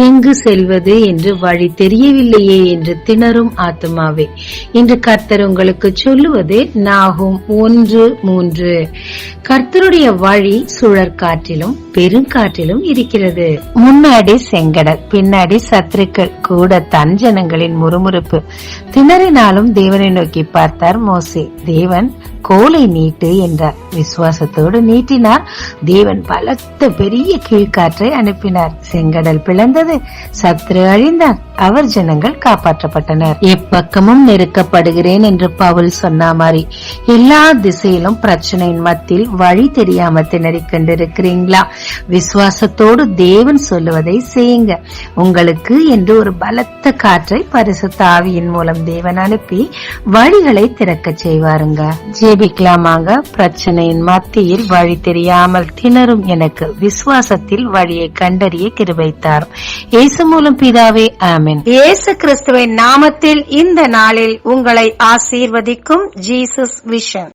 எங்கு செல்வது என்று வழி தெரியவில்லையே என்று திணறும் ஆத்துமாவே, இன்று கர்த்தர் உங்களுக்கு சொல்லுவது நாகும் 1:3. கர்த்தருடைய வழி சுழற்காற்றிலும் பெருங்காற்றிலும் இருக்கிறது. முன்னாடி செங்கடல், பின்னாடி சத்துருக்கள், கூட தன் ஜனங்களின் முறுமுறுப்பு. திணறினாலும் தேவனை நோக்கி பார்த்தார் மோசே. தேவன் கோலை நீட்டு என்றார். விசுவாசத்தோடு நீட்டினார். தேவன் பலத்த பெரிய கீழ்காற்றை அனுப்பினார். செங்கடல் பிளந்தது, சத்துரு அழிந்தார், அவர் ஜனங்கள் காப்பாற்றப்பட்டனர். எப்பக்கமும் நெருக்கப்படுகிறேன் என்று பவுல் சொன்ன மாதிரி எல்லா திசையிலும் பிரச்சனையின் மத்தியில் வழி தெரியாம திணறிக் கொண்டிருக்கிறீங்களா? விசுவாசத்தோடு தேவன் சொல்லுவதை செய்யுங்க. உங்களுக்கு என்று ஒரு பலத்த காற்றை பரிசுத்த ஆவியின் மூலம் தேவன் அனுப்பி வழிகளை திறக்க செய்வாருங்க. ஜெபிக்கலாமாங்க. பிரச்சனையின் மத்தியில் வழி தெரியாமல் திணறும் எனக்கு விசுவாசத்தில் வழியை கண்டறிய கிருபை தாரும். இயேசு மூலம் பிதாவே, ஆமென். இயேசு கிறிஸ்துவின் நாமத்தில் இந்த நாளில் உங்களை ஆசீர்வதிக்கும் ஜீசஸ் விஷன்.